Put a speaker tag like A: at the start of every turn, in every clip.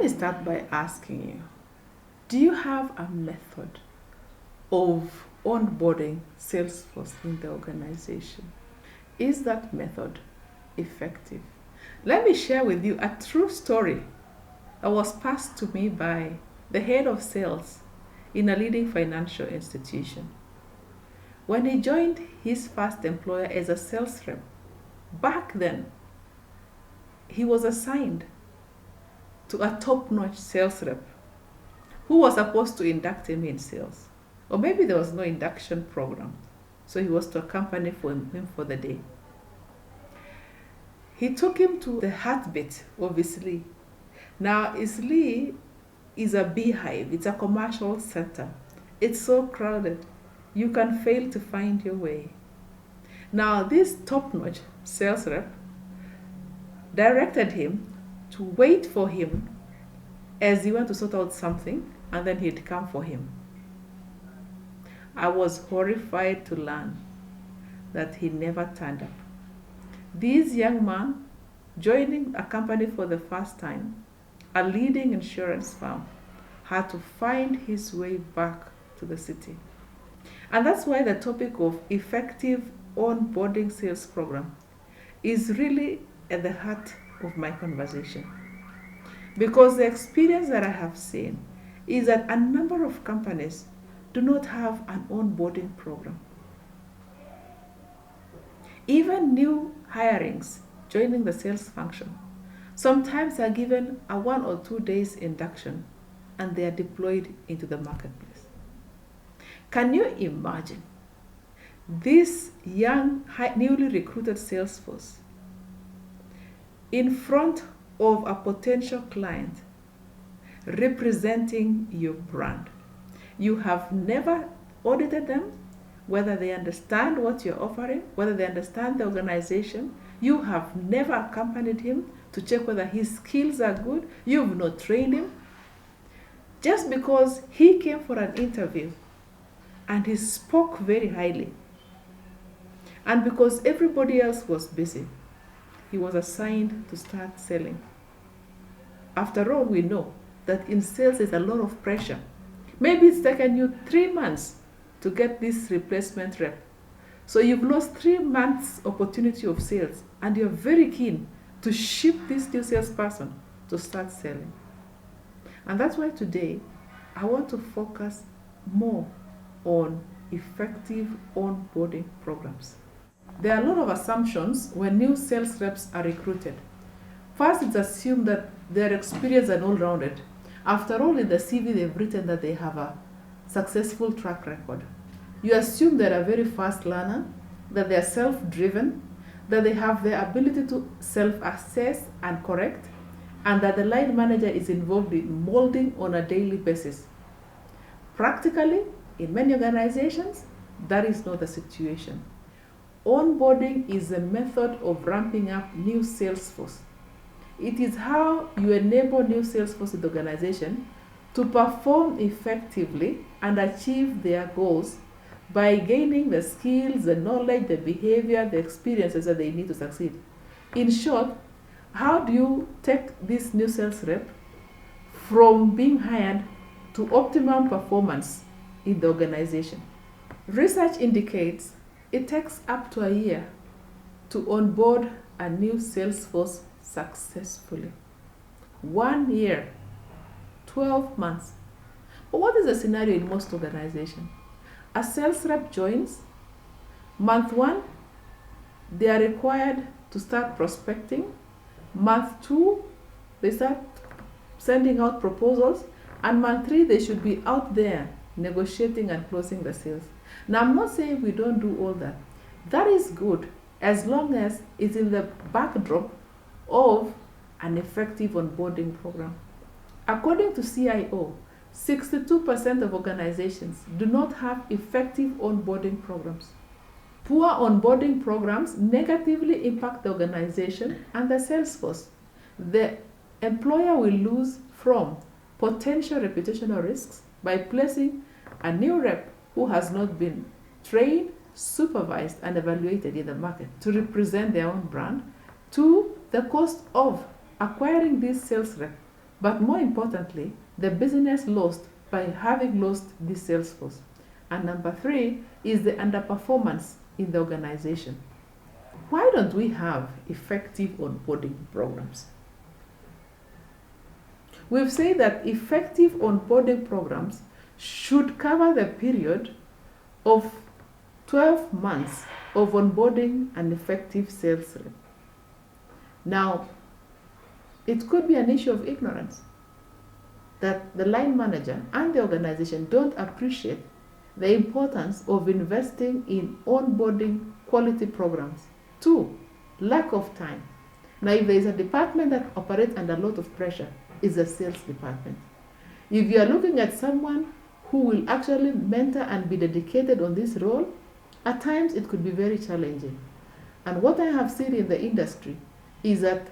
A: Let me start by asking you, do you have a method of onboarding sales force in the organization? Is that method effective? Let me share with you a true story that was passed to me by the head of sales in a leading financial institution. When he joined his first employer as a sales rep, back then, he was assigned to a top-notch sales rep who was supposed to induct him in sales. Or maybe there was no induction program, so he was to accompany him for the day. He took him to the heartbeat of Isli. Now, Isli is a beehive. It's a commercial center. It's so crowded, you can fail to find your way. Now, this top-notch sales rep directed him to wait for him as he went to sort out something, and then he'd come for him. I was horrified to learn that he never turned up. This young man, joining a company for the first time, a leading insurance firm, had to find his way back to the city. And that's why the topic of effective onboarding sales program is really at the heart of my conversation. Because the experience that I have seen is that a number of companies do not have an onboarding program. Even new hirings joining the sales function sometimes are given a 1 or 2 days induction and they are deployed into the marketplace. Can you imagine this young, newly recruited sales force in front of a potential client representing your brand? You have never audited them, whether they understand what you're offering, whether they understand the organization. You have never accompanied him to check whether his skills are good. You've not trained him. Just because he came for an interview and he spoke very highly, and because everybody else was busy, he was assigned to start selling. After all, we know that in sales there's a lot of pressure. Maybe it's taken you 3 months to get this replacement rep. So you've lost 3 months opportunity of sales, and you're very keen to ship this new salesperson to start selling. And that's why today I want to focus more on effective onboarding programs. There are a lot of assumptions when new sales reps are recruited. First, it's assumed that they're experienced and all-rounded. After all, in the CV, they've written that they have a successful track record. You assume they're a very fast learner, that they're self-driven, that they have the ability to self-assess and correct, and that the line manager is involved in molding on a daily basis. Practically, in many organizations, that is not the situation. Onboarding is a method of ramping up new sales force. It is how you enable new sales force in the organization to perform effectively and achieve their goals by gaining the skills, the knowledge, the behavior, the experiences that they need to succeed. In short, how do you take this new sales rep from being hired to optimum performance in the organization? Research indicates it takes up to a year to onboard a new sales force successfully. 1 year, 12 months. But what is the scenario in most organizations? A sales rep joins. Month 1, they are required to start prospecting. Month 2, they start sending out proposals. And month 3, they should be out there negotiating and closing the sales. Now, I'm not saying we don't do all that. That is good as long as it's in the backdrop of an effective onboarding program. According to CIO, 62% of organizations do not have effective onboarding programs. Poor onboarding programs negatively impact the organization and the sales force. The employer will lose from potential reputational risks by placing a new rep who has not been trained, supervised, and evaluated in the market to represent their own brand, to the cost of acquiring this sales rep But more importantly, the business lost by having lost this sales force. And number 3 is the underperformance in the organization. Why don't we have effective onboarding programs? We've said that effective onboarding programs should cover the period of 12 months of onboarding an effective sales rep. Now, it could be an issue of ignorance that the line manager and the organization don't appreciate the importance of investing in onboarding quality programs. 2, lack of time. Now, if there is a department that operates under a lot of pressure, it's the sales department. If you are looking at someone who will actually mentor and be dedicated on this role, at times it could be very challenging. And what I have seen in the industry is that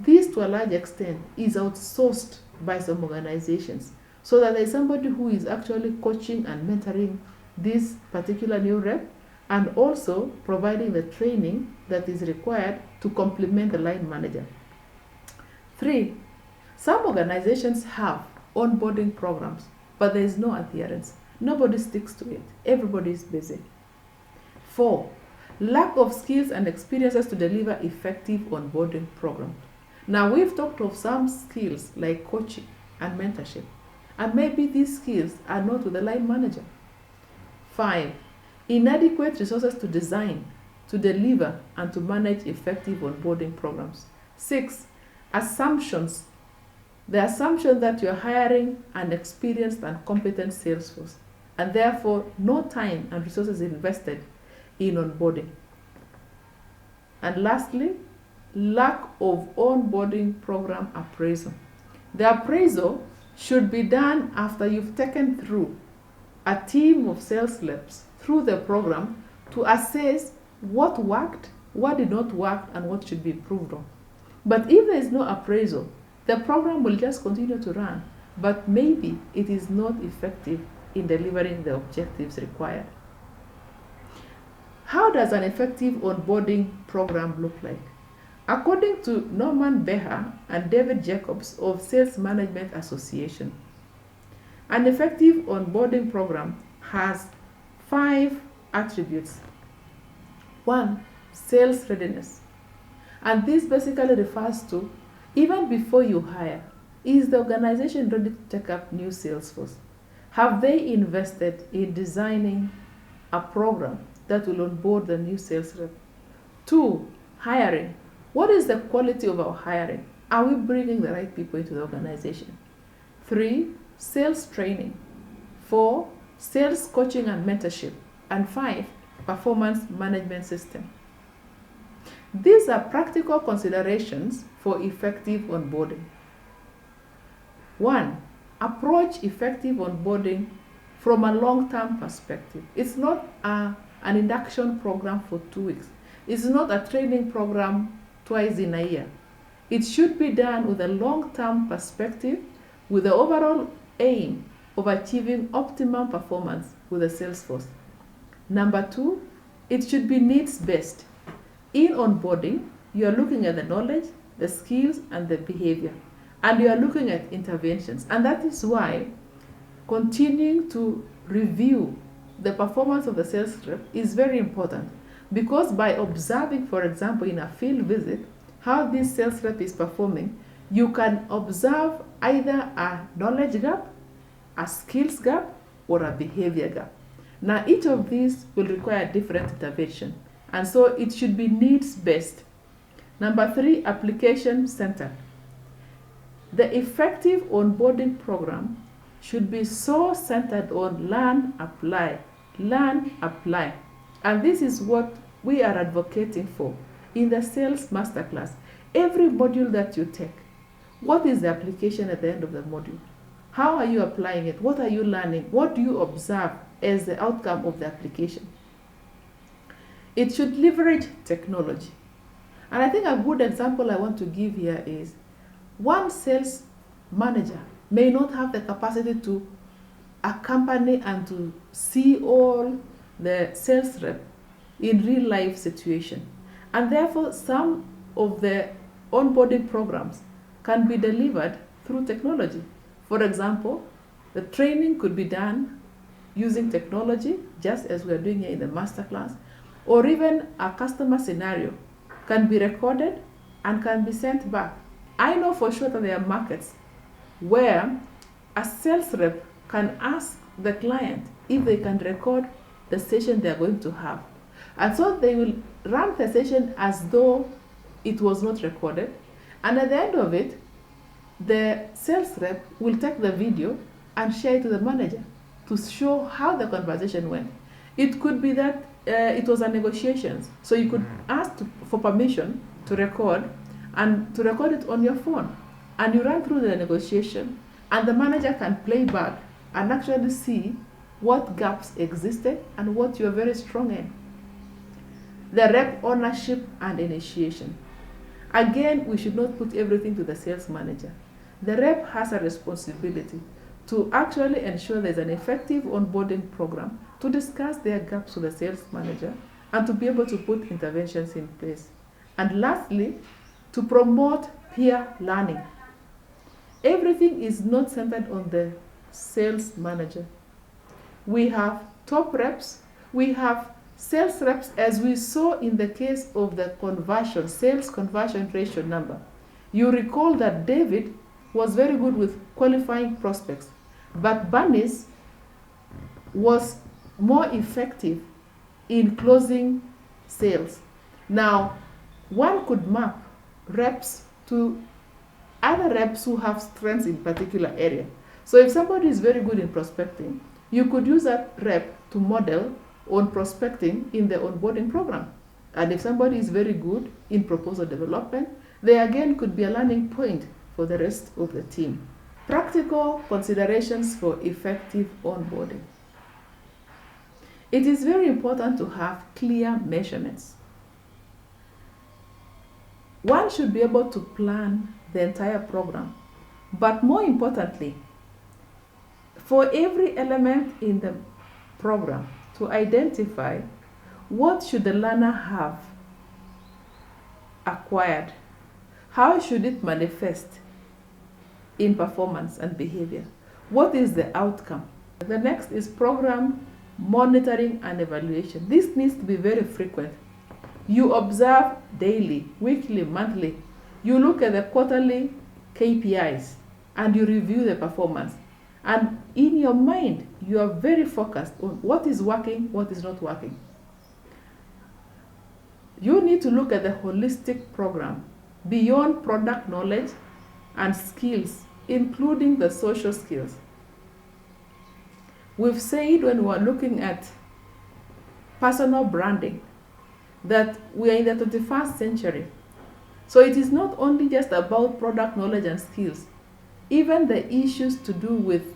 A: this, to a large extent, is outsourced by some organizations, so that there is somebody who is actually coaching and mentoring this particular new rep, and also providing the training that is required to complement the line manager. 3, some organizations have onboarding programs, but there is no adherence. Nobody sticks to it. Everybody is busy. 4, lack of skills and experiences to deliver effective onboarding programs. Now, we've talked of some skills like coaching and mentorship, and maybe these skills are not with the line manager. 5, inadequate resources to design, to deliver, and to manage effective onboarding programs. 6, assumptions. The assumption that you're hiring an experienced and competent sales force, and therefore no time and resources invested in onboarding. And lastly, lack of onboarding program appraisal. The appraisal should be done after you've taken through a team of sales reps through the program to assess what worked, what did not work, and what should be improved on. But if there is no appraisal, the program will just continue to run, but maybe it is not effective in delivering the objectives required. How does an effective onboarding program look like? According to Norman Beha and David Jacobs of Sales Management Association, an effective onboarding program has 5 attributes. 1, sales readiness. And this basically refers to, even before you hire, is the organization ready to take up new sales force? Have they invested in designing a program that will onboard the new sales rep? 2, hiring. What is the quality of our hiring? Are we bringing the right people into the organization? 3, sales training. 4, sales coaching and mentorship. And 5, performance management system. These are practical considerations for effective onboarding. 1, approach effective onboarding from a long-term perspective. It's not an induction program for 2 weeks. It's not a training program twice in a year. It should be done with a long-term perspective, with the overall aim of achieving optimum performance with the sales force. Number 2, it should be needs-based. In onboarding, you are looking at the knowledge, the skills, and the behavior, and you are looking at interventions. And that is why continuing to review the performance of the sales rep is very important, because by observing, for example, in a field visit, how this sales rep is performing, you can observe either a knowledge gap, a skills gap, or a behavior gap. Now, each of these will require different intervention, and so it should be needs-based. Number 3, application-centered. The effective onboarding program should be so centered on learn, apply, and this is what we are advocating for in the sales masterclass. Every module that you take, what is the application at the end of the module? How are you applying it? What are you learning? What do you observe as the outcome of the application? It should leverage technology. And I think a good example I want to give here is, one sales manager may not have the capacity to accompany and to see all the sales rep in real life situation. And therefore, some of the onboarding programs can be delivered through technology. For example, the training could be done using technology, just as we are doing here in the masterclass, or even a customer scenario can be recorded and can be sent back. I know for sure that there are markets where a sales rep can ask the client if they can record the session they are going to have. And so they will run the session as though it was not recorded. And at the end of it, the sales rep will take the video and share it to the manager to show how the conversation went. It could be that it was a negotiations. So you could ask for permission to record and to record it on your phone. And you run through the negotiation, and the manager can play back and actually see what gaps existed and what you're very strong in. The rep ownership and initiation. Again, we should not put everything to the sales manager. The rep has a responsibility to actually ensure there's an effective onboarding program, to discuss their gaps with the sales manager, and to be able to put interventions in place. And lastly, to promote peer learning. Everything is not centered on the sales manager. We have top reps, we have sales reps, as we saw in the case of the conversion, sales conversion ratio number. You recall that David was very good with qualifying prospects, but Bernice was more effective in closing sales. Now, one could map reps to other reps who have strengths in particular area. So if somebody is very good in prospecting, you could use that rep to model on prospecting in the onboarding program. And if somebody is very good in proposal development, they again could be a learning point for the rest of the team. Practical considerations for effective onboarding. It is very important to have clear measurements. One should be able to plan the entire program, but more importantly, for every element in the program, to identify what should the learner have acquired, how should it manifest in performance and behavior, what is the outcome. The next is program monitoring and evaluation. This needs to be very frequent. You observe daily, weekly, monthly. You look at the quarterly KPIs and you review the performance. And in your mind, you are very focused on what is working, what is not working. You need to look at the holistic program beyond product knowledge and skills, including the social skills. We've said when we are looking at personal branding that we are in the 21st century. So it is not only just about product knowledge and skills, even the issues to do with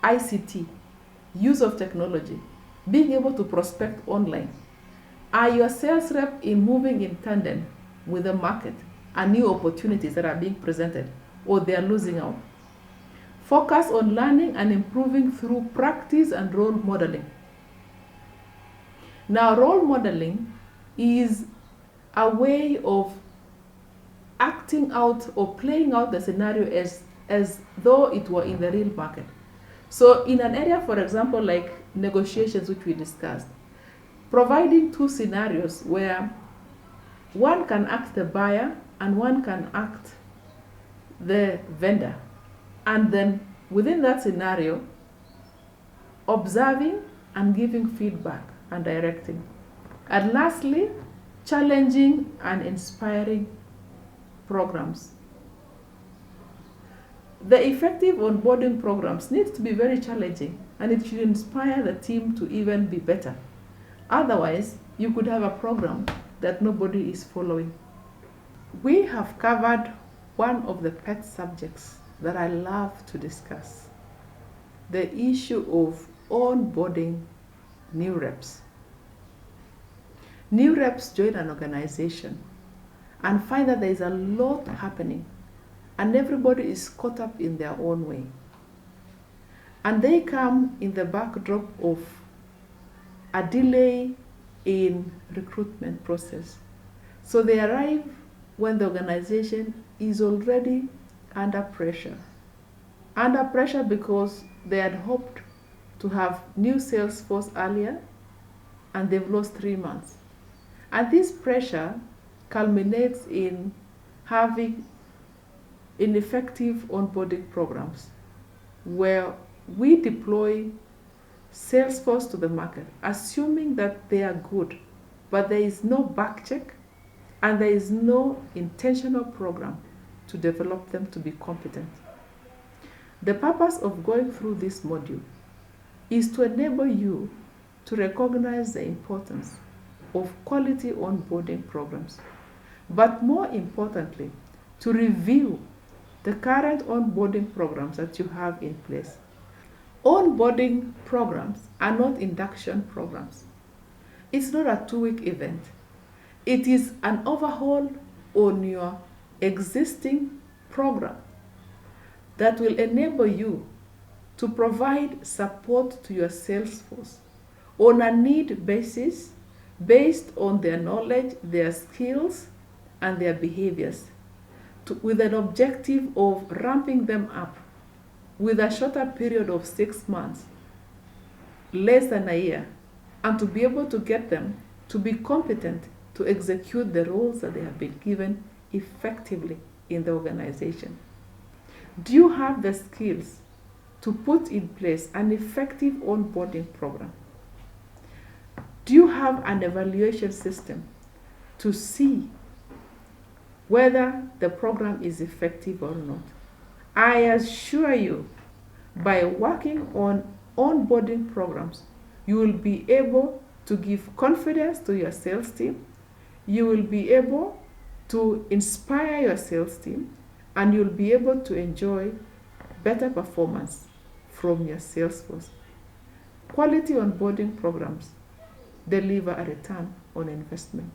A: ICT, use of technology, being able to prospect online. Are your sales rep in moving in tandem with the market and new opportunities that are being presented, or they are losing out? Focus on learning and improving through practice and role modeling. Now, role modeling is a way of acting out or playing out the scenario as though it were in the real market. So in an area, for example, like negotiations, which we discussed, providing two scenarios where one can act the buyer and one can act the vendor. And then within that scenario, observing and giving feedback and directing. And lastly, challenging and inspiring programs. The effective onboarding programs need to be very challenging, and it should inspire the team to even be better. Otherwise, you could have a program that nobody is following. We have covered one of the pet subjects that I love to discuss, the issue of onboarding new reps. New reps join an organization and find that there is a lot happening, and everybody is caught up in their own way. And they come in the backdrop of a delay in recruitment process. So they arrive when the organization is already under pressure. Under pressure because they had hoped to have new sales force earlier and they've lost 3 months. And this pressure culminates in having ineffective onboarding programs where we deploy Salesforce to the market, assuming that they are good, but there is no back check and there is no intentional program to develop them to be competent. The purpose of going through this module is to enable you to recognize the importance of quality onboarding programs, but more importantly, to review the current onboarding programs that you have in place. Onboarding programs are not induction programs. It's not a 2-week event. It is an overhaul on your existing program that will enable you to provide support to your sales force on a need basis based on their knowledge, their skills, and their behaviors, with an objective of ramping them up with a shorter period of 6 months, less than a year, and to be able to get them to be competent to execute the roles that they have been given effectively in the organization. Do you have the skills to put in place an effective onboarding program? Do you have an evaluation system to see whether the program is effective or not? I assure you, by working on onboarding programs, you will be able to give confidence to your sales team, you will be able to inspire your sales team, and you'll be able to enjoy better performance from your sales force. Quality onboarding programs deliver a return on investment.